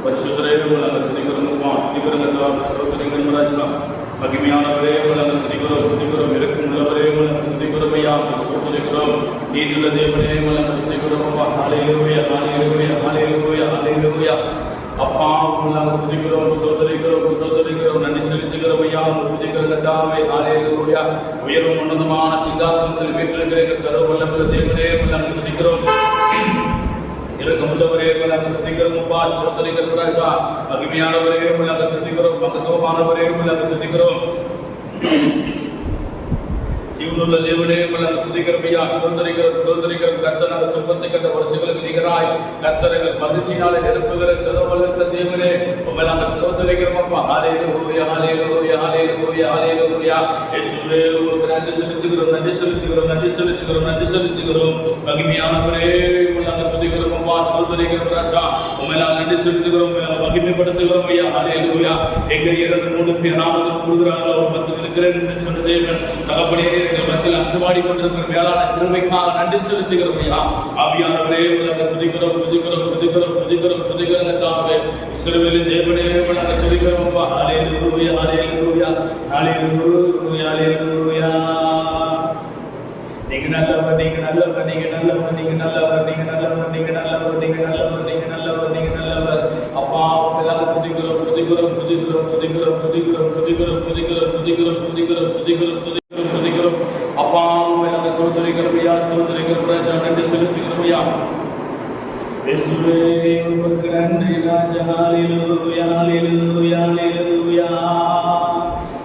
பரிசுத்தரே நாங்கள் துதிக்கிறோம்ப்பா, துதிக்கிறோம் ஸ்தோத்திரங்கள் ராஜா. மகிமையானவரே நாங்கள் துதிக்கிறோம் இருக்கும் உள்ளவரே நாங்கள் துதிக்கிறோம் ஐயா, ஸ்தோத்திரிக்கிறோம். நீதியுள்ள தேவனே நாங்கள் துதிக்கிறோம்ப்பா. ஹல்லேலூயா ஹல்லேலூயா ஹல்லேலூயா ஹல்லேலூயா. அப்பா நாங்கள் துதிக்கிறோம், ஸ்தோத்திரிக்கிறோம், நன்றி செலுத்துகிறோம் ஐயா. துதிக்கிற கர்த்தாவே ஹல்லேலூயா. உயர்வும் உன்னதமான சிங்காசனத்தில் வீற்றிருக்கிற சர்வ வல்லமையுள்ள தேவனே நாங்கள் துதிக்கிறோம். இரக்கமுள்ளவரே நாங்கள் துதிக்கிறோம் அப்பா, ஸ்தோத்திரிக்கிறோம் ராஜா. மகிமையானவரே நாங்கள் துதிக்கிறோம், மகத்துவமானவரே நாங்கள் துதிக்கிறோம். ஜீவனுள்ள தேவனே நாங்கள் துதிக்கிறோம் ஐயா, ஸ்தோத்திரிக்கிறோம். கர்த்தர் நாங்கள் துன்பத்தை கண்ட வருஷங்களுக்கு நிகராய் கர்த்தர்கள் மகிழ்ச்சியினாலே நிரப்புகிற சர்வவல்லமையுள்ள தேவனே உம்மை நாங்கள் ஸ்தோத்திரிக்கிறோம் அப்பா. ஹல்லேலூயா ஹல்லேலூயா ஹல்லேலூயா ஹல்லேலூயா. இயேசுவே உமக்கு நன்றி செலுத்துகிறோம். மகிமையானவரே நாங்கள் துதிக்கிறோம் அப்பா, ஸ்தோத்திரிக்கிறோம் ராஜா. உம்மை நாங்கள் நன்றி செலுத்துகிறோம், மகிமைப்படுத்துகிறோம் ஐயா. ஹல்லேலூயா. எங்கள் 2-3 பேர் நாமத்தில் கூடுகிறார்களோ அவர் மத்தியில் இருக்கிறேன் என்று சொன்ன தேவன் தகப்பனே, மத்தியில் அசைவாடி கொண்டிருக்கிற மேலான கிருபைக்காக நன்றி செலுத்துகிறோம் ஐயா. ஆவியானவரே நாங்கள் துதிக்கிறோம் தாவே. இஸ்ரவேலின் தேவனே நாங்கள் துதிக்கிறோம் அப்பா. ஹல்லேலூயா ஹல்லேலூயா ஹல்லேலூயா ஹல்லேலூயா. நீங்க நல்லவர், நீங்க நல்லவர், நீங்க நல்லவர், நீங்க நல்லவர், நீங்க நல்லவர், நீங்க நல்லவர், நீங்க நல்லவர், நீங்க நல்லவர், நீங்க நல்லவர். அப்பா நாங்கள் துதிக்கிறோம் துதிக்கிறோம் துதிக்கிறோம் துதிக்கிறோம் துதிக்கிறோம் துதிக்கிறோம் துதிக்கிறோம் துதிக்கிறோம் துதிக்கிறோம் துதிக்கிறோம் துதிக்கிறோம் துதிக்கிறோம். அப்பா நாங்கள் ஸ்தோத்திரிக்கிறோம் ஐயா, ஸ்தோத்திரிக்கிறோம் ராஜா. நன்றி செலுத்துகிறோம் ஐயா. இயேசுவே உமக்கு நன்றி ராஜா. ஹல்லேலூயா ஹல்லேலூயா ஹல்லேலூயா.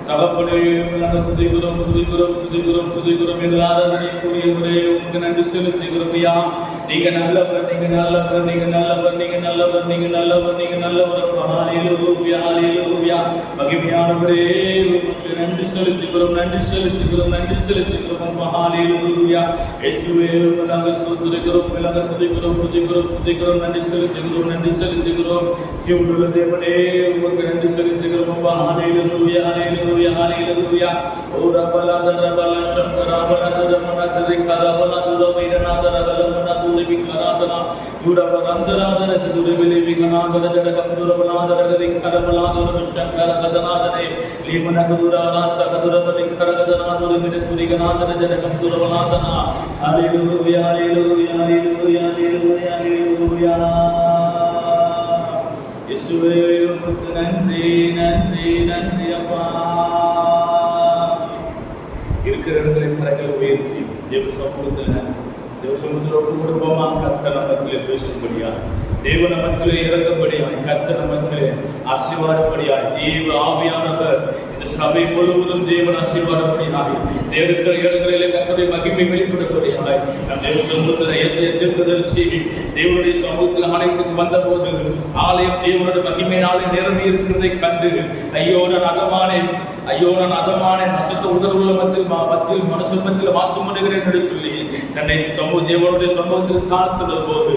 தகப்பனே நாங்கள் துதிக்கிறோம் துதிக்கிறோம் துதிக்கிறோம் துதிக்கிறோம். எங்கள் ஆராதனைக்குரியவரே உமக்கு நன்றி செலுத்துகிறோம் ஐயா. நீங்க நல்லவர், நீங்க நல்லவர், நீங்க நல்லவர், நீங்க நல்லவர், நீங்க நல்லவர், நீங்க நல்லவர். ஹல்லேலூயா ஹல்லேலூயா. மகிமையானவரே உமக்கு நன்றி செலுத்துகிறோம் நன்றி செலுத்துகிறோம் நன்றி செலுத்துகிறோம் அப்பா. ஹல்லேலூயா. இயேசுவே நாங்கள் ஸ்தோத்திரிக்கிறோம், நாங்கள் துதிக்கிறோம் துதிக்கிறோம் துதிக்கிறோம். நன்றி செலுத்துகிறோம் நன்றி செலுத்துகிறோம். ஜீவனுள்ள தேவனே உமக்கு நன்றி செலுத்துகிறோம் அப்பா. ஹல்லேலூயா ஹல்லேலூயா ஹல்லேலூயா. ஓ ரபலதர பல சங்கரபலதர மனதரி கதவலதர வைரநாதர வலமனது விகராதனா யுரவரந்தராதர துதுவிலி விகனாதர ஜடகந்துரவனாதர விகரவலாதர சங்கர கதநாதரே லீமனகுதுரானா சகதுரவலி கரகதநாதர மினதுரிகநாதர ஜடகந்துரவனாதனா. ஹல்லேலூயா ஹல்லேலூயா ஹல்லேலூயா ஹல்லேலூயா ஹல்லேலூயா. இயேசுவே உமக்கு நன்றி நன்றி நன்றி அப்பா. இருக்கிற இடங்களை கரங்களை உயர்த்தி தேவ சமூகத்தில் ஒப்பு குடும்பமா கர்த்தர் நமத்திலே பேசும்படியா, தேவ நமத்திலே இறங்கும்படியாய், கர்த்தர் நமத்திலே ஆசீர்வாதப்படியாய், தேவ ஆவியானவர் இந்த சபை முழுவதும் தேவன் ஆசீர்வாதப்படியாய், தேவனுக்கு இடங்களிலே கர்த்தருடைய மகிமை வெளிப்படும்படியாய் நம் தேவ சமூகத்தில் இயேசுவை தீர்க்கதரிசி தேவனுடைய சமூகத்தில் ஆலயத்துக்கு வந்தபோது ஆலயம் தேவனுடைய மகிமையினாலே நிரம்பி இருக்கிறதை கண்டு ஐயோ நான் அதமானேன் நட்சத்திர உதவுள்ள மத்தியில் மனுஷத்தில் வாசம் பண்ணுகிறேன் என்று சொல்லி தன்னை தேவனுடைய சமூகத்தில் தாழ்த்துள்ள போது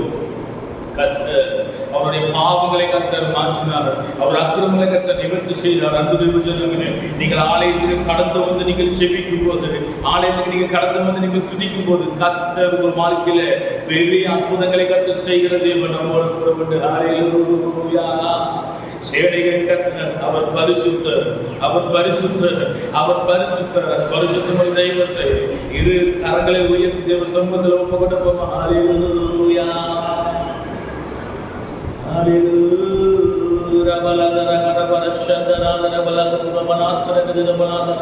கர்த்தர் அவருடைய பாவங்களை கர்த்தர் மாற்றினார், அவர் அக்கிரமங்களை கர்த்தர் நிவர்த்தி செய்தார். அன்பு தேவ ஜனங்களே, நீங்கள் ஆலயத்துக்கு கடந்து வந்து நீங்கள் செபிக்கும் போது, ஆலயத்துக்கு நீங்கள் கடந்து வந்து நீங்கள் துதிக்கும் போது கர்த்தர் உங்கள் வாழ்க்கையில பெரிய அற்புதங்களை கர்த்தர் செய்கிற தேவன் நம்மோடு கூட உண்டு. ஹல்லேலூயா. சேனைகள் கர்த்தர் அவர் பரிசுத்தர், அவர் பரிசுத்தர், அவர் பரிசுத்தர். பரிசுத்தமுள்ள தெய்வத்தை இரு கரங்களை உயர்த்தி தேவ சமூகத்தில் ஒப்புக்கொண்டு போவோம். ஹல்லேலூயா ஹல்லேலூயா. பலதர கரபரஷதராதர பலதர பனாதர கதபனாதர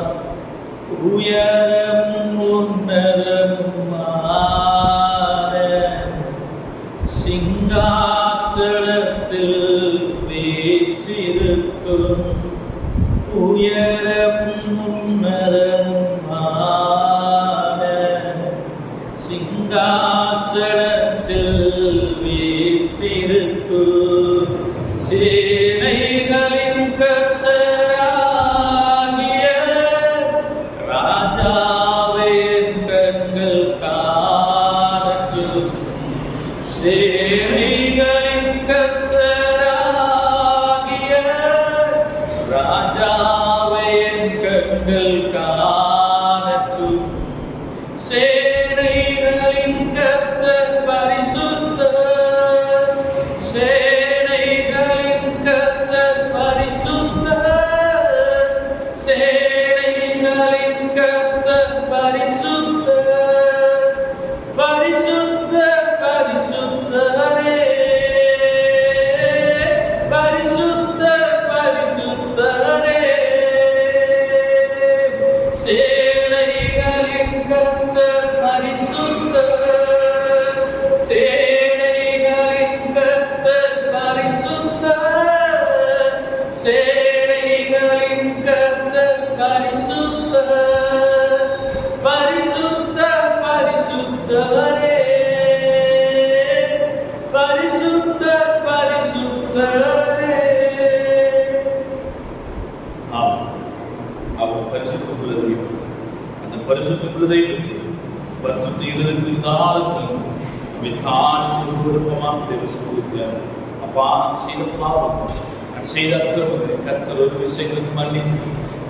உயரம் உன்னதமுமான சிங்காசனத்தில் வீற்றிருக்கும் உயரம் உன்னதமுமான சிங்காசனத்தில் வீற்றிருக்கும் சேனைகளின் கர்த்தராகிய ராஜாவே கண்கள் காணட்டும். சேனைகளின் கர்த்தராகிய ராஜாவே கண்கள் காணட்டும். சேனைகளின் கர்த்தர் பரிசுத்தர், சேனைகளின் பரிசுத்தர் பரிசுத்தரே. அவர் பரிசுத்தம் உள்ள தெய்வம். அந்த பரிசுத்தம் உள்ள தெய்வத்தை பரிசுத்த இருதயத்தின் காலத்தில் விருப்பமாக விசுவாசிக்கிறார். அப்பா, நான் செய்த பாவம், நான் செய்த அக்கிரமங்களை கர்த்தர் ஒரு விஷயங்களுக்கு மன்னித்து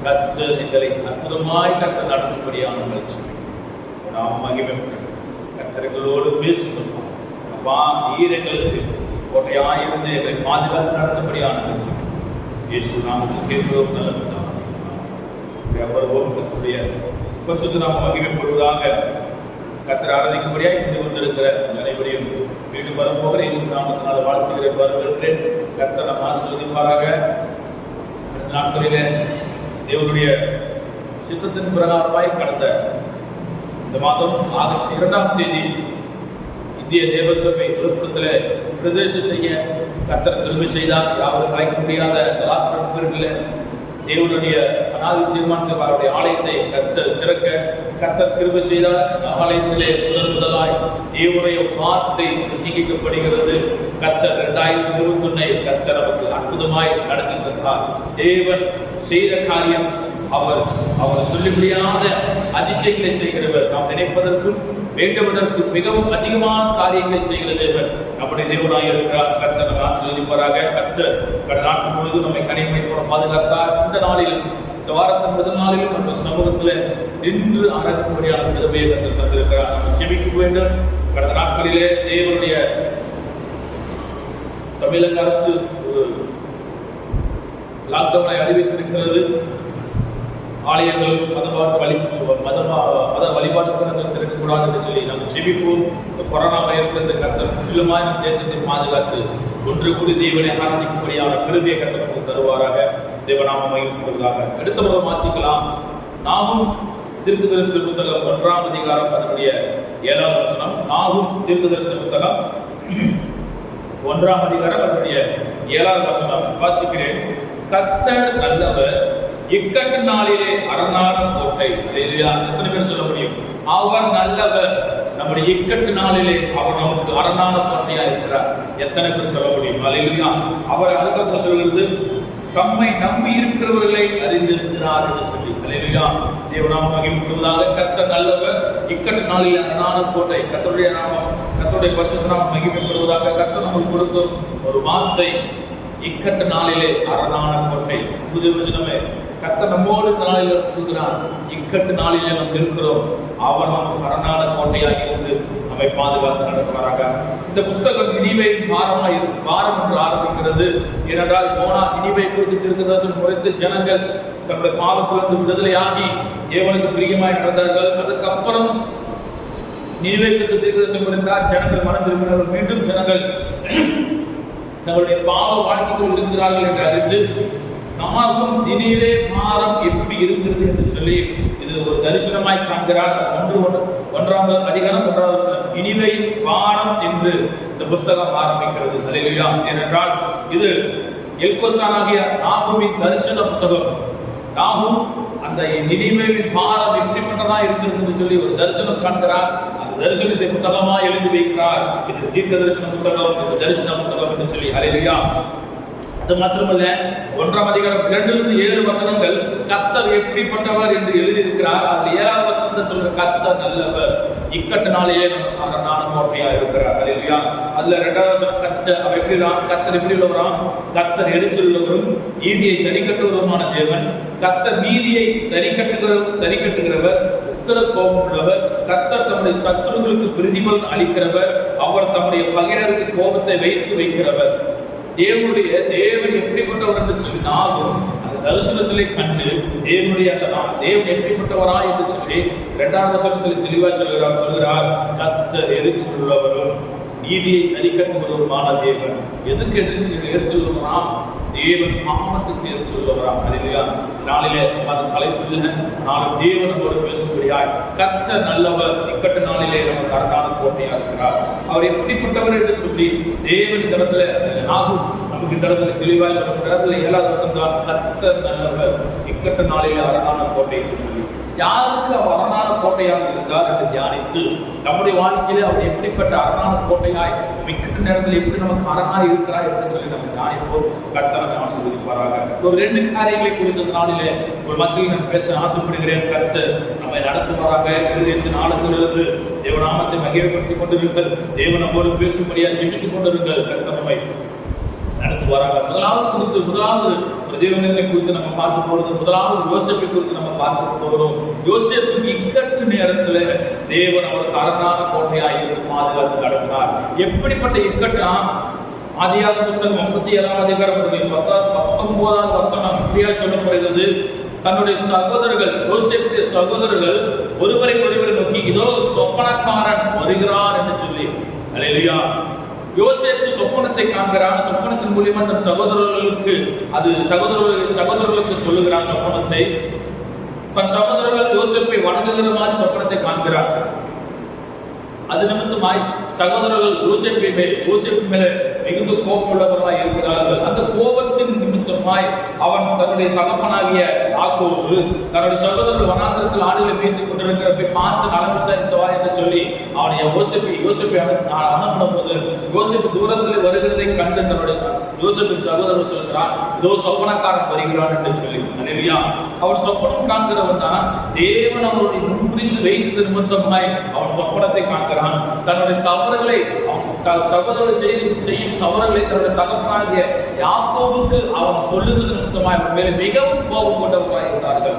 கர்த்தர் எங்களை அற்புதமாய் கர்த்தர் நடத்தும்படியான முயற்சி நாம் மகிமைப்படும். கர்த்தர்களோடு பேசுகிறோம். அப்பா, நீர் எங்களுக்கு கோட்டையாயிருந்து எங்களை பாதுகாத்து நடத்தும்படியான முயற்சி இயேசு நாமத்தில் கேட்கிறோம். நல்ல கர்த்தருடைய பரிசுத்த நாமம் மகிமைப்படுவதாக. கர்த்தர் ஆராதிக்கும்படியாக இருந்து கொண்டிருக்கிற அனைவரையும் மீண்டும் வரப்போகிற இயேசு நாமத்தினால் வாழ்த்துகிறேன், வரவேற்கிறேன். கர்த்தர் நாம் ஆசீர்வதிப்பாராக. நாட்களிலே தேவனுடைய சித்தத்தின் பிரகாரமாய் கடந்த இந்த மாதம் ஆகஸ்ட் 2ஆம் தேதி இந்திய தேவசபை விழுப்புரத்தில் பிரதேசம் செய்ய கர்த்தர் கிருபை செய்தார். யாரும் வாய்க்க முடியாத லாக்டவுன் தேவனுடைய அநாதி தீர்மானத்தில் அவருடைய ஆலயத்தை கர்த்தர் திறக்க கர்த்தர் கிருபை செய்தார். ஆலயத்திலே முதலாய் தேவனுடைய வார்த்தை பிரசங்கிக்கப்படுகிறது. கர்த்தர் 2021 கர்த்தர் நமக்கு அற்புதமாய் நடத்தி தந்தார். தேவன் செய்த காரியம் அவர் சொல்ல முடியாத அதிசயங்களை செய்கிறவர். நாம் நினைப்பதற்கும் வேண்டுவதற்கு மிகவும் அதிகமான காரியங்களை செய்கிற தேவன் நம்முடைய தேவனாய் இருக்கிறார். கர்த்தர் நம்மை ஆசீர்வதிப்பாராக. கர்த்தர் நாட்டு முழுவதும் நம்மை கனிமொழியோட பாதுகாத்தார். இந்த நாளிலும், இந்த வாரத்தின் முதல் நாளிலும் நம்ம சமூகத்தில் நின்று ஆராய்ச்சியான கிருபையை கர்த்தர் தந்திருக்கிறார். நம்ம ஜெபிக்க வேண்டும். கடந்த நாட்களிலே தேவனுடைய தமிழக அரசு லாக்டவுனை அறிவித்திருக்கிறது. ஆலயங்கள் மத வழிபாட்டு ஸ்தலங்கள் திறக்கக்கூடாது என்று சொல்லி நாம் ஜெபிப்போம். இந்த கொரோனா வைரஸ் என்ற கர்த்தர் முற்றிலுமாய் நம் தேசத்தை பாதுகாத்து ஒன்று கூடி தேவனை ஆராதிக்கும்படியான கிருபையை கர்த்தர் நமக்கு தருவாராக. தேவநாமம் மகிமைப்படுவதாக. அடுத்த முறை வாசிக்கலாம். நாகும் தீர்க்கதரிசன புத்தகம் 1ஆம் அதிகாரம் அதனுடைய 7ஆம் வசனம். நாகும் தீர்க்கதரிசன புத்தகம் 1ஆம் அதிகாரம் அதனுடைய 7ஆம் வசனம் வாசிக்கிறேன். கர்த்தர் நல்லவர், இக்கட்டு நாளிலே அரணான கோட்டை. எத்தனை பேர் சொல்ல முடியும்? அவர் நல்லவர். நம்முடைய இக்கட்டு நாளிலே அவர் நமக்கு அரணான கோட்டையா இருக்கிறார். எத்தனை பேர் சொல்ல முடியும்? அல்லேலூயா. அவர் அதுக்கப்புறம் சொல்கிறது, தம்மை நம்பி இருக்கிறவர்களை அறிந்திருக்கிறார் என்று சொல்லி. அல்லேலூயா. தேவநாமம் மகிமைப்படுவதாக. கர்த்தர் நல்லவர், இக்கட்டு நாளிலே அரணான கோட்டை. கர்த்தருடைய நாமம், கர்த்தருடைய பரிசுத்த நாமம் மகிமைப்படுவதாக. கர்த்தர் நமக்கு கொடுக்கும் ஒரு வார்த்தை, இக்கட்டு நாளிலே அரணான கோட்டை. புதிய வசனமே, கர்த்தர் நம்மோடு நாளில் இருக்கிறார். இக்கட்டு நாளிலே நாம் இருக்கிறோம். அவர் நமக்கு அரணான கோட்டையாக இருந்து நம்மை பாதுகாத்து நடத்துவாராக. இந்த புஸ்தகம் நினிவே பாரம் என்று ஆரம்பிக்கிறது. ஏனென்றால் போனா நினிவே குறித்து தீர்க்கதரிசனம் உரைத்து ஜனங்கள் தங்களுடைய பாவத்திலிருந்து விடுதலையாகி தேவனுக்கு பிரியமாய் நடந்தார்கள். அதுக்கப்புறம் நினிவே குறித்து தீர்க்கதரிசனம் உரைத்தார். ஜனங்கள் மனம் திரும்பினார்கள். மீண்டும் ஜனங்கள் தங்களுடைய பாவ வாழ்க்கைக்குள் இருக்கிறார்கள் என்று அறிந்து நாகும் நினிவே பாரம் எப்படி இருக்கிறது என்று சொல்லி இது ஒரு தரிசனமாய் காண்கிறார். 1ஆம் அதிகாரம் 1ஆம் வசனம். நினிவேயின் பாரம் என்று இந்த புஸ்தகம் ஆரம்பிக்கிறது. அல்லேலூயா. ஏனென்றால் இது எல்கோசானாகிய நாகூமின் தரிசன புத்தகம். நாகூம் அந்த நினிவேவின் பாரம் எப்படிப்பட்டதா இருக்கிறது என்று சொல்லி ஒரு தரிசனம் காண்கிறார். அந்த தரிசனத்தை புத்தகமா எழுதி வைக்கிறார். இது தீர்க்க தரிசன புத்தகம், இது தரிசன புத்தகம் என்று சொல்லி. அல்லேலூயா. அது மாத்திரமல்ல, 1ஆம் அதிகாரம் 2-7 வசனங்கள் கர்த்தர் எப்படிப்பட்டவர் என்று எழுதியிருக்கிறார். அது 7ஆம் வசனத்தை சொல்ற கர்த்தர் நல்லவர், இக்கட்டு நாளிலே நமக்கு அரணான கோட்டையா இருக்கிறார். அல்லேலூயா. அதுல 2ஆம் வசனம் அவர் எப்படிதான்? கர்த்தர் எப்படி உள்ளவராம்? கர்த்தர் எரிச்சல் உள்ளவரும் நீதியை சரி கட்டுவருமான தேவன். கர்த்தர் நீதியை சரி கட்டுகிறவர், உக்கிர கோபம் உள்ளவர். கர்த்தர் தம்முடைய சத்துருக்களுக்கு பிரதிபலன் அளிக்கிறவர். அவர் தம்முடைய பகைவருக்கு கோபத்தை வைக்கிறவர். தேவன் எப்படிப்பட்டவர் என்று சொல்லி நாகும் அந்த தரிசனத்திலே கண்டு தேவன் எப்படிப்பட்டவரா என்று சொல்லி 2ஆம் வசனத்தில் தெளிவாக சொல்கிறார். கர்த்தர் எரிச்சல் உள்ளவரும் நீதியை சரி கட்டுவருமான தேவன். எதுக்கு எரிச்சல் உள்ளவராம்? தேவன் பாவத்துக்கு எரிச்சல் உள்ளவராம். அல்லேலூயா. நாளிலே அந்த தலைப்பில் நானும் தேவனோடு பேசும்படியாய் கர்த்தர் நல்லவர், இக்கட்டு நாளிலே நமக்கு அரணான கோட்டையா இருக்கிறார். அவர் எப்படிப்பட்டவர் என்று சொல்லி தேவன் இந்த இடத்துல நாகும் நமக்கு இந்த இடத்துல தெளிவாக சொல்லுகிறார். 7ஆம் வசனம் தான் கர்த்தர் நல்லவர், இக்கட்டு நாளிலே அரணான கோட்டை என்று சொல்லி யாருக்கு அவர் அரணான கோட்டையாக இருந்தார் என்று தியானித்து நம்முடைய வாழ்க்கையிலே அவர் எப்படிப்பட்ட அரணான கோட்டையாய் மிக்க நேரத்தில் எப்படி நமக்கு அரணாய் இருக்கிறார் என்று சொல்லி நம்ம தியானிப்போம். கர்த்தர் ஆசீர்வதிப்பாராக. ஒரு 2 காரியங்களை குறித்த நாளிலே ஒரு மத்தியில் நான் பேச ஆசைப்படுகிறேன். கர்த்தர் நம்மை நடத்துவாராக. இருதயத்தின் ஆழத்திலிருந்து தேவநாமத்தை மகிமைப்படுத்திக் கொண்டிருங்கள். தேவன் நம்மோடு பேசும்படியா ஜெபித்துக் கொண்டிருங்கள். கர்த்தர் நம்மை நடத்துவாராக. முதலாவது ஒரு தேவனை குறித்து நம்ம பார்க்க போறது. முதலாவது யோசேப்பை குறித்து நம்ம பார்க்க போகிறோம். யோசேப்புக்கு இக்கட்டு நேரத்தில் தேவன் அவருக்கு அரணான கோட்டையாய் இருந்து பாதுகாத்து நடத்தினார். எப்படிப்பட்ட இக்கட்டுனா, ஆதியாகம புத்தகம் 37ஆம் அதிகாரம் 19வது வசனம் இப்படியா சொல்லப்படுகிறது. தன்னுடைய சகோதரர்கள், யோசேப்புடைய சகோதரர்கள் ஒருவரை நோக்கி, இதோ சொப்பனக்காரன் வருகிறான் என்று சொல்லி, அல்லேலூயா. யோசேப்பு சொப்பனத்தை காண்கிறான். சொப்பனத்தின் மூலியமா தன் சகோதரர்களுக்கு சொல்லுகிறான் சொப்பனத்தை. தன் சகோதரர்கள் யோசேப்பை வணங்குகிற மாதிரி சொப்பனத்தை காண்கிறார். அது நிமித்தமாய் சகோதரர்கள் யோசேப்பு மேல மிகுந்த கோபம் உள்ளவர்களாய் இருக்கிறார்கள். அந்த கோபத்தின் நிமித்தமாய் அவன் தன்னுடைய தகப்பனாகிய யாக்கோபு தன்னுடைய சகோதரர்கள் வனாந்திரத்தில் ஆடுகளை மேய்த்துக் கொண்டிருக்கிறப்பை பார்த்து நலம் விசாரித்தவா என்று சொல்லி அவனை யோசேப்பை அனுப்பின போது யோசேப்பு தூரத்தில் வருகிறதை கண்டு தன்னுடைய யோசேப்பின் சகோதரர் சொல்கிறான், இதோ சொப்பனக்காரன் வருகிறான் என்று சொல்லி. அல்லேலூயா. அவன் சொப்பனம் காண்கிறவன் தான். தேவன் அவனுடைய முன்குறித்து வைத்தது நிமித்தமாய் அவன் சொப்பனத்தை காண்கிறான். தன்னுடைய தவறுகளை சகோதரர்கள் செய்யும் தவறுகளை தன்னுடைய தகப்பனாகிய யாக்கோபுக்கு அவன் சொல்லுவது நிமித்தமாய் அவன் மேலே மிகவும் கோபம் கொண்டவர்களாக இருந்தார்கள்.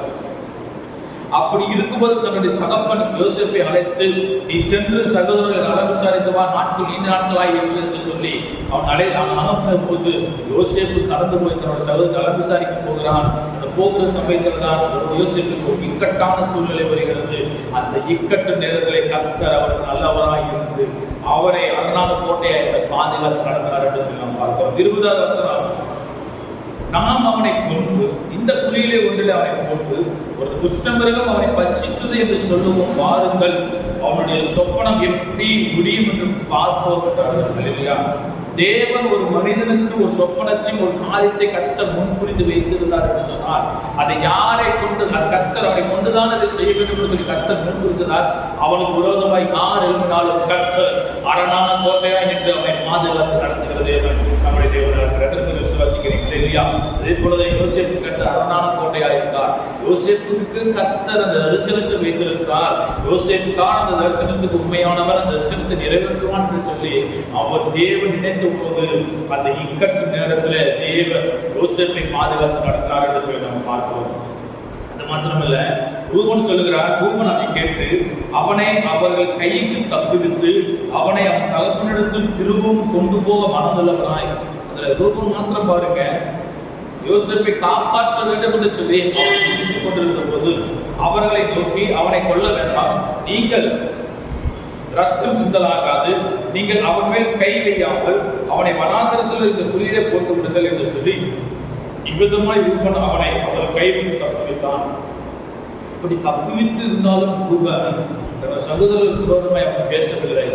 அப்படி இருக்கும்போது தன்னுடைய தகப்பன் யோசேப்பை அழைத்து, நீ சென்று சகோதரர்கள் நலம் விசாரித்தவா, நாட்கள் நீண்ட நாட்களாய் இருக்கு என்று சொல்லி அவன் அனுப்பின போது யோசேப்பு கடந்து போய் தன்னுடைய சகோதரர் நலம் விசாரிக்க போகிறான். அந்த போகிற சமயத்தில் தான் யோசேப்புக்கு ஒரு இக்கட்டான சூழ்நிலை வருகிறது. அந்த இக்கட்டு நேரத்திலே கர்த்தர் அவருக்கு நல்லவராய் இருந்து அவரை அரணான கோட்டையை பாதுகாத்து நடத்தினார் என்று சொல்லி நாம் பார்க்கிறோம். 20வது வசனம், நாம் அவனை கொன்று இந்த குழியிலே ஒன்றில் அவனை போட்டு ஒரு துஷ்டமிருகம் அவனை பட்சித்தது என்று சொல்லுவோம், வாருங்கள் அவனுடைய சொப்பனம் எப்படி முடியும் என்று பார்ப்போம். இல்லையா? தேவன் ஒரு மனிதனுக்கு ஒரு சொப்பனத்தையும் ஒரு காரியத்தை கர்த்தர் முன்குறித்து வைத்திருந்தார் என்று சொன்னார். அதை யாரை கொண்டு கர்த்தர் அவனை கொண்டுதான் அதை செய்ய வேண்டும் என்று சொல்லி கர்த்தர் முன்குறித்ததால் அவனுக்கு விரோதமாய் யார் எழுப்பினாலும் கர்த்தர் அரணான கோட்டையாய் என்று அவனை பாதுகாத்து நடத்துகிறது. நம்முடைய தேவன் விசுவாசிக்கிறீர்கள் இல்லையா? அதே போலவே யோசேப்பு கர்த்தர் அரணான கோட்டையாய் இருந்தார். யோசேப்புக்கு கர்த்தர் அந்த தரிசனத்தை வைத்திருக்கிறார். யோசேப்புக்கான அந்த தரிசனத்துக்கு உண்மையானவர், அந்த தரிசனத்தை நிறைவேற்றுவான் என்று சொல்லி அவர் தேவன் நினைத்து போது அந்த இக்கட்டு நேரத்தில் தேவன் யோசேப்பை பாதுகாத்து நடத்தினார் என்று சொல்லி நம்ம பார்க்கிறோம். அது மாத்திரமல்ல, ரூபன் சொல்லுகிறார், ரூபன் அதை கேட்டு அவனை அவர்கள் கைக்கு தப்புவித்து அவனை அவன் தகப்பனிடத்தில் திரும்பவும் கொண்டு போக மனதுள்ளவனாய். அதுல ரூபன் மாத்திரம் பாருங்க, யோசேப்பை காப்பாற்ற வேண்டும் என்று சொல்லி அவன் சிந்தித்துக் கொண்டிருந்த போது அவர்களை நோக்கி, அவனை கொல்ல வேண்டாம், நீங்கள் ரத்தம் சிந்தலாகாது, நீங்கள் அவன் மேல் கை வையாமல் அவனை வனாந்திரத்தில் இந்த குழியிலே போட்டு விடுங்கள் என்று சொல்லி இவ்விதமாய் ரூபன் அவனை அவர் கைவிட்டு தப்புவித்தான். இப்படி தப்புவித்து இருந்தாலும் ரூபன் தன் சகோதரர்களுக்கு விரோதமாய் அவன் பேசவில்லை.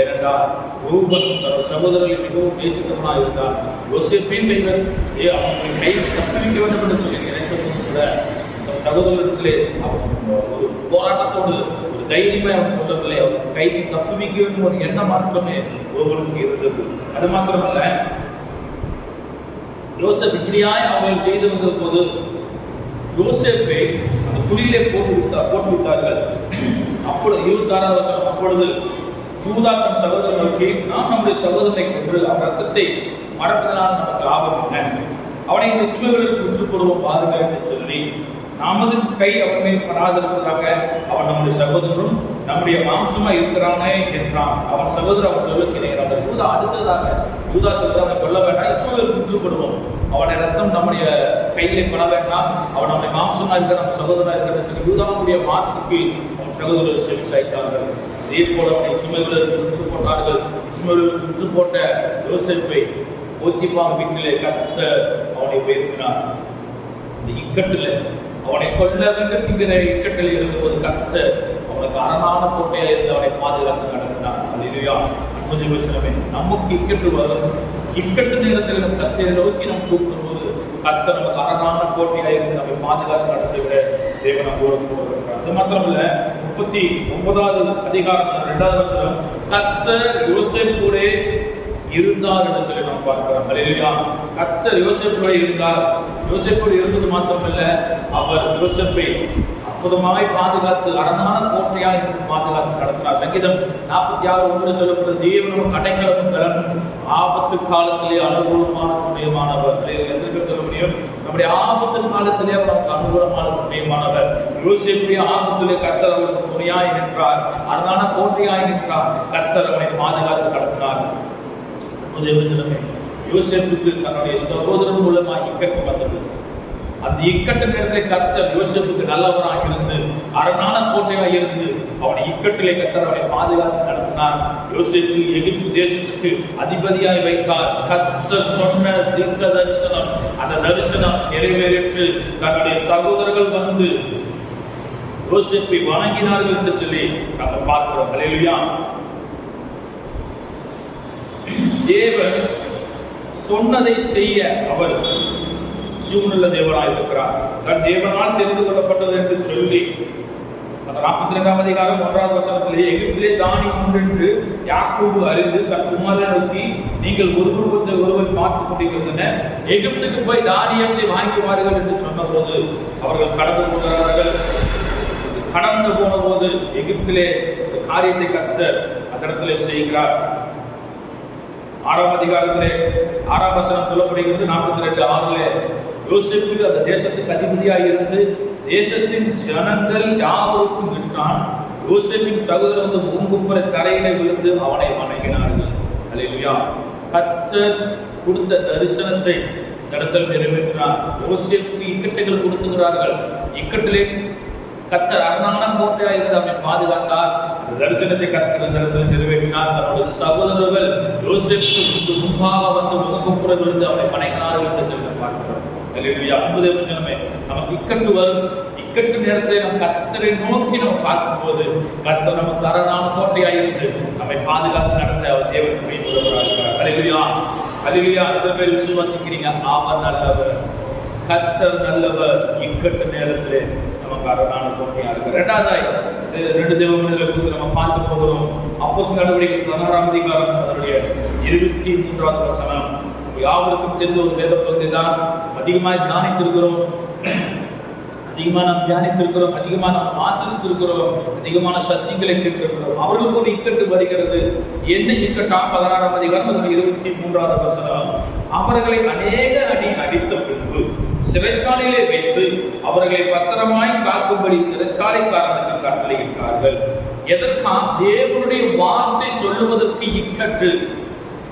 ஏனென்றால் ரூபன் தன் சகோதரர்களை மிகவும் நேசித்தவனாக இருந்தான். யோசேப்பின் கைகள் அவனை கை தப்புவிக்க வேண்டும் என்று சொல்லி நினைத்ததும் கூட தன் சகோதரர்களே அவன் ஒரு போராட்டத்தோடு தைரியமாய் அவன் சொல்லவில்லை. அவன் கை தப்புவிக்க வேண்டும் ஒரு எண்ணம் மாத்திரமே ஒருவனுக்கு இருந்தது. அது மாத்திரமல்ல, யோசேப் இப்படியாய் அவர்கள் செய்திருந்த போது யோசேப்பை அந்த குழியிலே போட்டு விட்டார்கள். அப்பொழுது 26வது வசனம், அப்பொழுது யூதா தன் சகோதரன் நோக்கி, நாம் நம்முடைய சகோதரனை கொன்று அவன் ரத்தத்தை மறப்பதனால் நமக்கு லாபம் என்ன, அவனை இந்த சிலுவைகளுக்கு விற்று போடுவோம் பாருங்கள் என்று சொல்லி நமது கை அவன் மேல் பராதிருப்பதாக அவன் நம்முடைய சகோதரரும் நம்முடைய மாம்சமா இருக்கிறானே என்றான். அவன் சகோதரர் அவன் சொல்லுகிறேன். அந்த யூதா அடுத்ததாக யூதா சொல்ற, அவனை கொல்ல வேண்டாம், இஸ்மவேலுக்கு விற்றுப்படுவோம், அவனை ரத்தம் நம்முடைய கையிலே பட வேண்டாம், அவன் நம்முடைய மாம்சமா இருக்கிற நம்ம சகோதரா இருக்கிற யூதாவுடைய வார்த்தைக்கு அவன் சகோதரர் செவி சாய்த்தார்கள். இதே போல அவனை இஸ்மவேலுக்கு விற்று போட்டார்கள். இஸ்மவேலுக்கு விற்று போட்ட யோசேப்பை போத்திபார் வீட்டிலே கர்த்தர் அவனை உயர்த்தினார். இந்த இக்கட்டில் அவனை கொல்ல வேண்டும் என்கிற இக்கட்டில் இருந்தபோது கர்த்தர் அவனுக்கு அரணான கோட்டையாக இருந்து அவனை பாதுகாத்து நடத்தினார். அல்லேலூயா. அன்பு வச்சனமே, நமக்கு இக்கட்டு வரும். இக்கட்டு நேரத்தில் நம் கர்த்தரை நோக்கி நாம் கூப்பிடும் போது கர்த்தர் நமக்கு அரணான கோட்டையாக இருந்து நம்மை பாதுகாத்து நடத்துகிற தேவன் நம்மோடு கூட இருக்கிறார். அது மாத்திரமல்ல 39வது அதிகாரம் 2வது வசனம், கர்த்தர் யோசேப்போட இருந்தார் என்று சொல்லி நாம் பார்க்கிறோம். அல்லேலூயா. கர்த்தர் யோசேப்போடு இருந்தார். யோசேப்போடு இருந்தது மாத்திரமல்ல, அவர் யோசேப்பை அற்புதமாய் பாதுகாத்து அரணான கோட்டையாய் பாதுகாத்து நடத்தினார். சங்கீதம் 46:1 சொல்லப்பட்ட தேவன் நமக்கு அடைக்கலமும் பலனும் ஆபத்து காலத்திலே அனுகூலமான துணையமானவர். எதற்கு சொல்ல முடியும்? நம்முடைய ஆபத்து காலத்திலே நமக்கு அனுகூலமான துணையமானவர். யோசேப்புடைய ஆபத்திலே கர்த்தர் அவருக்கு துணையாய் நின்றார், அரணான கோட்டையாய் நின்றார். கர்த்தர் அவனை பாதுகாத்து நடத்தினார். யோசேப்புக்கு தன்னுடைய சகோதரன் மூலமாக இக்கட்டு வந்தது. அந்த இக்கட்டு நேரத்தில் கர்த்தர் யோசேப்புக்கு நல்லவராக இருந்து அரணான கோட்டையாக இருந்து அவனை இக்கட்டிலே கர்த்தர் அவனை பாதுகாத்து நடத்தினார். யோசேப்பு எகிப்து தேசத்துக்கு அதிபதியாய் வைத்தார். கர்த்தர் சொன்ன தீர்க்க தரிசனம், அந்த தரிசனம் நிறைவேற்று தன்னுடைய சகோதரர்கள் வந்து யோசேப்பை வணங்கினார்கள் என்று சொல்லி நாங்கள் பார்க்கிறோம். அல்லேலூயா. தேவன் சொன்னதை செய்ய அவர் ஜீவனுள்ள தேவனாய் இருக்கிறார். தன் தேவனால் தெரிந்து கொள்ளப்பட்டது என்று சொல்லி அந்த 42ஆம் அதிகாரம் 1வது வசனத்திலே, எகிப்திலே தானியம் உண்டு என்று யாக்கோபு அறிந்து தன் குமாரனை நோக்கி, நீங்கள் ஒருவர் பார்த்துக் கொண்டிருக்கின்றன, எகிப்துக்கு போய் தானியத்தை வாங்குவார்கள் என்று சொன்ன போது அவர்கள் கடந்து போகிறார்கள். கடந்து போன போது எகிப்திலே ஒரு காரியத்தை கர்த்தர் அந்த இடத்திலே செய்கிறார். 6ஆம் அதிகாரத்திலே 6ஆம் வசனம் சொல்லப்படுகிறது. 42:6 யோசேப்புக்கு அந்த தேசத்துக்கு அதிபதியாக இருந்து தேசத்தின் ஜனங்கள் யாவருக்கும் விற்றான். யோசேப்பின் சகோதரர் வந்து முன்குப்புற தரையிலே விழுந்து அவனை வணங்கினார்கள். அல்லேலூயா. கர்த்தர் கொடுத்த தரிசனத்தை இடத்தில் நிறைவேற்றார். யோசேப்புக்கு இக்கட்டுகள் கொடுத்துகிறார்கள். இக்கட்டிலே கர்த்தர் அரணான கோட்டையாக இருந்து அவனை பாதுகாத்தார். அந்த தரிசனத்தை கர்த்தர் அந்த இடத்தில் நிறைவேற்றினார். தன்னுடைய சகோதரர்கள் யோசேப்புக்கு முன்பாக வந்து முகங்குப்புற விழுந்து அவனை வணங்கினார்கள் என்று சொல்லி பார்க்கிறோம். அல்லேலூயா. அன்பு ஜனமே, நமக்கு இக்கட்டு வரும். இக்கட்டு நேரத்தில் நம் கர்த்தரை நோக்கி நம்ம பார்க்கும்போது கர்த்தர் நமக்கு அரணான கோட்டையாக இருந்து நம்மை பாதுகாத்து நடத்த அவர் தேவன் துணை உதவுகிறார். அல்லேலூயா. அல்லேலூயா. எத்தனை பேர் விசுவாசிக்கிறீங்க? அவர் நல்லவர், கர்த்தர் நல்லவர். இக்கட்டு நேரத்திலே நமக்கு அரணான கோட்டையாக இருக்கிறார். 2 தேவ மனிதர்களை குறித்து நம்ம பார்க்க போகிறோம். அப்போஸ்தலர் நடவடிக்கைகள் 16ஆம் அதிகாரம் அதனுடைய 23வது வசனம். யாவருக்கும் தெரிந்த ஒரு வேத பகுதி தான். அதிகமாக தியானித்திருக்கிறோம், அதிகமாக நாம் தியானித்திருக்கிறோம், அதிகமாக நாம் ஆச்சரித்திருக்கிறோம், அதிகமான சத்தியங்களை கேட்டிருக்கிறோம். அவர்களுக்கு ஒரு இக்கட்டு வருகிறது. என்ன இக்கட்டாம்? 16ஆம் அதிகாரம் அதனுடைய 23வது வசனம். அவர்களை அநேக அடி அடித்த பின்பு சிறைச்சாலையிலே வைத்து அவர்களை பத்திரமாய் காக்கும்படி சிறைச்சாலைக்காரனுக்கு கட்டளையிட்டார்கள். எதற்காக? தேவனுடைய வார்த்தை சொல்லுவதற்கு இக்கட்டு.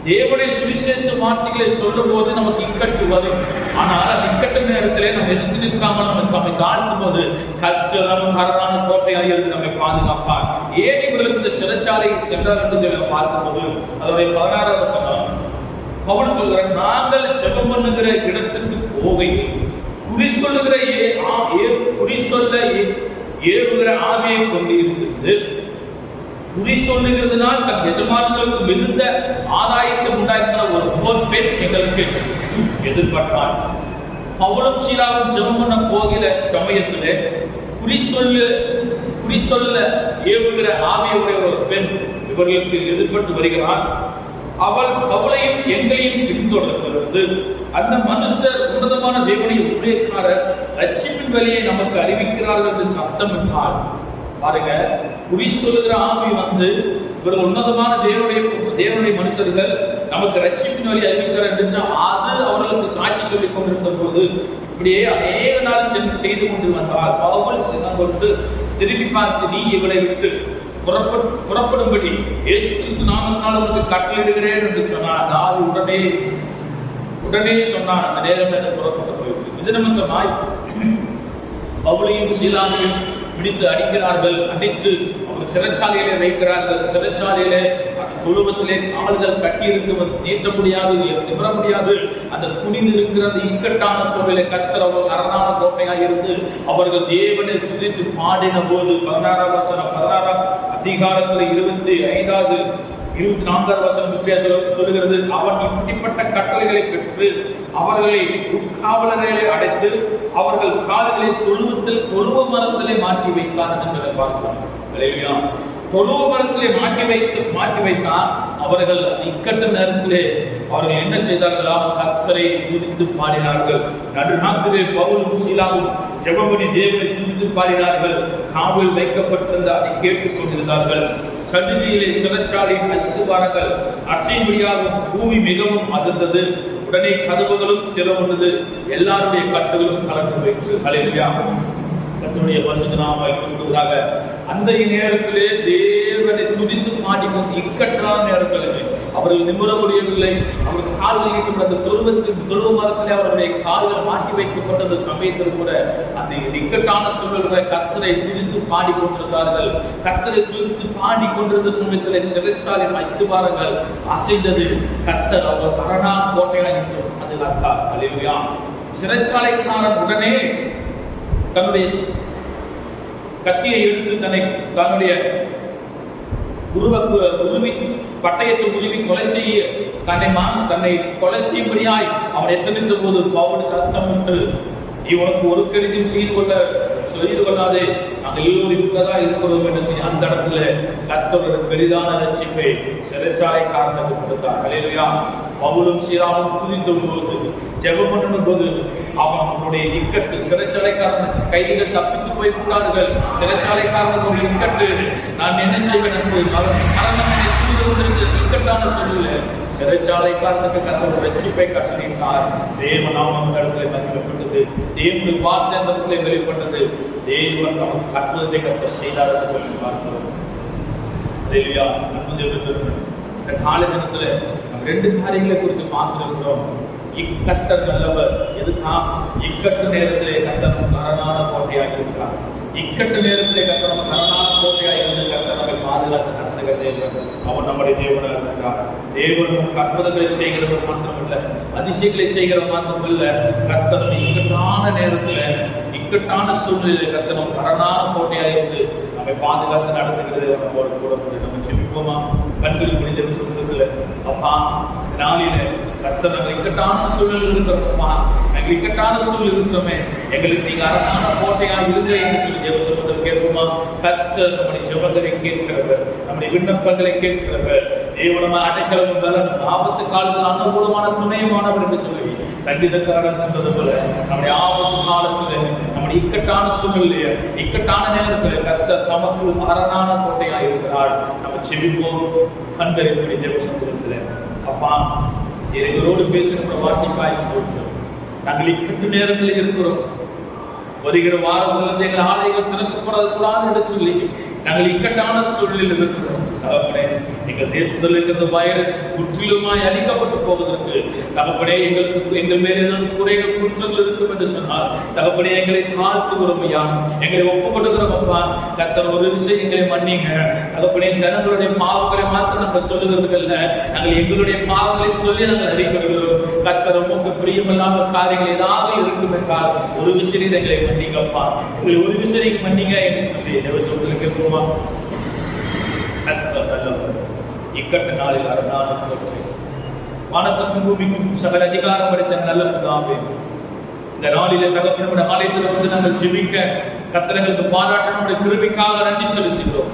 தேவனுடைய சுவிசேஷ வார்த்தைகளை சொல்லும் போது நமக்கு இக்கட்டு வரும். ஆனால் அந்த இக்கட்டு நேரத்திலே நம்ம எதிர்த்து நிற்காமல் நம்மை தாழ்த்தும் போது கர்த்தர் நமக்கு அரணான கோட்டையாக இருந்து நம்மை பாதுகாப்பார். ஏன் இவர்களுக்கு இந்த சிறைச்சாலை சென்றார் என்று சொல்லி பார்க்கும்போது அதனுடைய 16வது வசனம் பவுல் சொல்கிறார், நாங்கள் ஜெபம் பண்ணுகிற இடத்துக்கு போகையில் குறி சொல்லுகிற ஏவுகிற ஆவியை கொண்டு இருக்கிறது. குறி சொல்லுகிறதுனால் தன் எஜமானங்களுக்கு மிகுந்த ஆதாயத்தை உண்டாக்கின ஒரு போர் பெண் எங்களுக்கு எதிர்பார்த்தார். பவுலும் சீலாவும் ஜெபம் பண்ண போகிற சமயத்திலே குறி சொல்ல ஏவுகிற ஆவியுடைய ஒரு பெண் இவர்களுக்கு எதிர்பட்டு வருகிறார். அவள் பவுலையும் எங்களையும் பின்தொடர்ந்து அந்த மனுஷர் உன்னதமான தேவனுடைய ஊழியக்காரர் ரட்சிப்பின் வழியை நமக்கு அறிவிக்கிறார்கள் என்று சத்தமிட்டார். பாருங்க, குறி சொல்லுகிற ஆவி வந்து இவர்கள் உன்னதமான தேவனுடைய மனுஷர்கள் நமக்கு ரட்சிப்பின் வழி அறிவிக்கிறார் என்று அது அவர்களுக்கு சாட்சி சொல்லிக் கொண்டிருந்த போது இப்படியே அநேக நாள் சென்று செய்து கொண்டு வந்தால் பவுல் சின்னம் கொண்டு திரும்பி பார்த்து, நீ இவளை விட்டு புறப்படும்படி இயேசு கிறிஸ்து நாமத்தினால் உங்களுக்கு கட்டளையிடுகிறேன் என்று சொன்னார். அந்த ஆவி உடனே சொன்னார். அந்த நேரம் புறப்பட்டு போயிட்டு இது நிமித்தமாய் பவுலையும் சீலாவையும் பிடித்து அடிக்கிறார்கள். அடித்து அவர் சிறைச்சாலையிலே வைக்கிறார்கள். சிறைச்சாலையிலே தொழுவத்திலே கால்கள் கட்டியிருக்கு, நீட்ட முடியாது, நிமிர முடியாது. அந்த குனிந்து இருக்கிற அந்த இக்கட்டான சூழலை கர்த்தர் அவர்கள் அரணான கோட்டையாக இருந்து அவர்கள் தேவனை துதித்து பாடின போது 16ஆம் அதிகாரத்தில் 25வது 24வது வசனம் இப்படியா சொல்லுகிறது, அவன் இப்படிப்பட்ட கட்டளைகளை பெற்று அவர்களை உட்காவலர்களை அடைத்து அவர்கள் கால்களை தொழுவ மரத்திலே மாட்டி வைத்தான் என்று சொல்ல பார்க்கலாம். அல்லேலூயா. தொழுவ மரத்திலே மாட்டி வைத்தான். அவர்கள் இக்கட்ட நேரத்திலே அவர்கள் என்ன செய்தார்களாம்? கர்த்தரை துதித்து பாடினார்கள். நடுராத்திரிலே பவுலும் சீலாவும் ஜெபமணி தேவனை துதித்து பாடினார்கள். காவல் வைக்கப்பட்டிருந்த அதை கேட்டுக் கொண்டிருந்தார்கள். சடுதியிலே சிறைச்சாலையின் அஸ்திபாரங்கள் அசையும்படியாகவும் பூமி மிகவும் அதிர்ந்தது. உடனே கதவுகளும் திறவுண்டது, எல்லாருடைய கட்டுகளும் கலந்து போயிற்று. அல்லேலூயா. கர்த்தருடைய பரிசுத்த நாமம் மகிமைப்படுவதாக. அந்த நேரத்திலே தேவனை துதித்து பாடிக்கொண்டு இக்கட்டான நேரங்களிலே அவர்கள் நிமிர முடியவில்லை. அவர்கள் கால்கள் நீட்டப்பட்ட தொழுவ மரத்திலே அவருடைய கால்கள் மாட்டி வைக்கப்பட்ட அந்த சமயத்தில் கூட அந்த இக்கட்டான சூழல்களை கர்த்தரை துதித்து பாடிக்கொண்டிருந்தார்கள். கர்த்தரை துதித்து பாடிக்கொண்டிருந்த சமயத்திலே சிறைச்சாலையின் அஸ்திபாரங்கள் அசைந்தது. கர்த்தர் அவர் அரணான கோட்டையாக பாதுகாத்தார். அல்லேலூயா. சிறைச்சாலைக்காரன் உடனே தன்னுடைய கத்தியை எடுத்து தன்னுடைய உருவி பட்டயத்தை உருவி கொலை செய்ய தன்னை கொலை செய்யும்படியாய் அவன் எத்தனித்த போது பவுல் சத்தமிட்டு, நீ உனக்கு ஒரு கெடுதியும் செய்து கொள்ளாதே, நாங்கள் எல்லோரும் இப்பதான் இருக்கிறோம் என்று சொல்லி அந்த இடத்துல கர்த்தர் ஒரு பெரிதான ரட்சிப்பை சிறைச்சாலைக்காரனுக்கு கொடுத்தார். அல்லேலூயா. பவுலும் சீலாவும் துதித்த போது ஜெபம் பண்ணும் போது அவனுடைய இக்கட்டு சிறைச்சாலைக்காரன் கைதிகள் தப்பித்து போய் விட்டார்கள். சிறைச்சாலைக்காரனுக்கு ஒரு இக்கட்டு, நான் என்ன செய்வேன் என்று இக்கட்டான சூழ்நிலை சிறைச்சாலைக்காரனுக்கு கர்த்தர் ரட்சிப்பை கட்டளையிட்டார். தேவ நாமம் இடத்துல மகிமைப்பட்டது. தேவனுடைய வார்த்தை அந்த இடத்துல வெளிப்பட்டது. தேவன் நமக்கு அற்புதத்தை கர்த்தர் செய்தார் என்று சொல்லி பார்க்கிறோம். அல்லேலூயா. இந்த கால தினத்துல நம்ம 2 காரியங்களை குறித்து பார்த்திருக்கிறோம். இக்கட்டர் நல்லவர். எதுக்கா? இக்கட்டு நேரத்திலே கர்த்தர் நமக்கு அரணான கோட்டையாக இருக்கிறார். இக்கட்டு நேரத்திலே கர்த்தர் நமக்கு அரணான கோட்டையாக இருந்து கர்த்தர் நம்மை பாதுகாத்து நடத்துகிற தேவன். அவன் நம்முடைய தேவனாக இருக்கிறார். தேவன் நமக்கு அற்புதங்களை செய்கிறவர் மாத்திரமல்ல, அதிசயங்களை செய்கிற மாத்திரமல்ல, கர்த்தர் இக்கட்டான நேரத்தில் இக்கட்டான சூழ்நிலையில கர்த்தர் நமக்கு அரணான கோட்டையாக இருந்து நம்மை பாதுகாத்து நடத்துகிறது. நம்மளோட கூட நம்ம செபிப்போமா? கண்களில் முடிந்த சொல்றதுல அப்பா நாளில கர்த்தர் நாங்கள் இக்கட்டான சூழல் இருக்கிறோமா, நாங்கள் இக்கட்டான சூழல் இருக்கிறோமே, எங்களுக்கு நீங்க அரணான கோட்டையாக இருங்க என்று சொல்லி தேவ சமூகத்தில் கேட்போமா? கர்த்தர் நம்முடைய ஜெபங்களை கேட்கிறவர், நம்முடைய விண்ணப்பங்களை கேட்கிறவர். தேவனமா அடைக்கலமும் பலனும் ஆபத்து காலத்தில் அனுகூலமான துணையுமானவர் என்று சொல்லி சங்கீதக்காரன் சொன்னது போல நம்முடைய ஆபத்து காலத்தில் நம்முடைய இக்கட்டான சூழ்நிலைய இக்கட்டான நேரத்தில் கர்த்தர் நமக்கு அரணான கோட்டையாக இருக்கிறார். நம்ம செபிப்போம். கண்டறியக்கூடிய தேவ சமூகத்தில் அப்பா எங்களோடு பேசுகிற வார்த்தைக்காய் ஸ்தோத்திரம். நாங்கள் இக்கட்டு நேரத்தில் இருக்கிறோம். வருகிற வாரத்திலிருந்து எங்கள் ஆலயங்கள் திறக்கப்படக்கூடாது என்று சொல்லி நாங்கள் இக்கட்டான சூழலில் இருக்கிறோம். தகப்பனே, எங்கள் தேசத்தில் இருக்கிற வைரஸ் முற்றிலுமாய் அழிக்கப்பட்டு போவதற்கு தகப்பனே எங்கள் மேல் ஏதாவது குறைகள் குற்றங்கள் இருக்கும் என்று சொன்னால் தகப்பனே எங்களை தாழ்த்துகிறோம் ஐயா, எங்களை ஒப்புக்கொடுக்கிறோம் அப்பா. கர்த்தர் ஒரு விஷயம் எங்களை மன்னிங்க தகப்பனே. ஜனங்களுடைய பாவங்களை மாத்திரம் நாங்கள் சொல்லுகிறதுக்கல்ல, நாங்கள் எங்களுடைய பாவங்களை சொல்லி நாங்கள் அறிக்கிறோம். கர்த்தர் உங்களுக்கு பிரியமில்லாத காரியங்கள் ஏதாவது இருக்கும் என்றால் ஒரு விஷயம் எங்களை மன்னிங்கப்பா, எங்களை ஒரு விஷயம் மன்னிங்க என்று சொல்லி தேவசத்தில் கேட்போமா? இக்கட்ட நாளில் அரணான கோட்டை, வானத்துக்கும் பூமிக்கும் சகல அதிகாரம் படைத்த நல்ல பிதாவே, இந்த நாளிலே தகப்பனுடைய ஆலயத்தில் வந்து நாங்கள் ஜெபிக்க கர்த்தர்களுக்கு பாராட்ட நம்முடைய கிருபைக்காக நன்றி செலுத்துகிறோம்.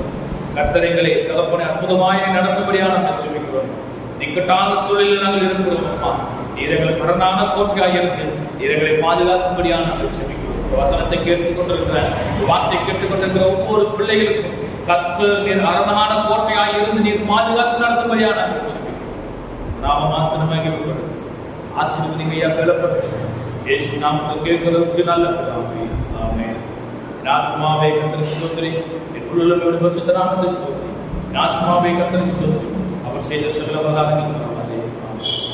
கர்த்தரைகளை தகப்பனை அற்புதமாய் நடத்தும்படியாக நாங்கள் ஜெபிக்கிறோம். இக்கட்டான சூழலில் நாங்கள் இருக்கிறோம் அப்பா. நீரங்களை அரணான கோட்டையாக இருக்கு, நீரங்களை பாதுகாக்கும்படியாக நாங்கள் ஜெபிக்கிறோம். வசனத்தை கேட்டுக்கொண்டிருக்கிற வார்த்தை கேட்டுக்கொண்டிருக்கிற ஒவ்வொரு பிள்ளைகளுக்கும் கர்த்தர் நீர் அரணான கோட்டையாக இருந்து நீர் பாதுகாத்து நடத்தும்படியாக நாங்கள் ஜெபிக்கிறோம். நாம மாத்திரமாக ஆசீர்வதிங்க ஐயா, பலப்படுத்து. இயேசு நாமத்தில் கேட்கிறது நல்ல பிதாவே, ஆமென். ஆத்மாவே கர்த்தரை ஸ்தோத்திரி, என் உள்ளமே பரிசுத்த நாமத்தை ஸ்தோத்திரி. ஆத்மாவே கர்த்தரை ஸ்தோத்திரி, அவர் செய்த சகல உபகாரங்களுக்கு நாமத்தை.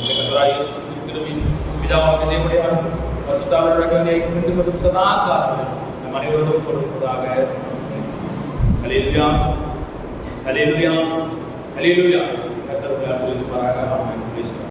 கர்த்தராகிய இயேசு கிறிஸ்துவின் கிருபை, பிதாவாகிய தேவனுடைய அன்பு, பரிசுத்த ஆவியானவருடைய ஐக்கியம் மற்றும் சதா காலங்களிலும் நம் அனைவரோடும் கொடுப்பதாக. ஹல்லேலூயா, ஹல்லேலூயா, ஹல்லேலூயா. கர்த்தர் உங்களை ஆசீர்வதிப்பாராக. ஆமென்.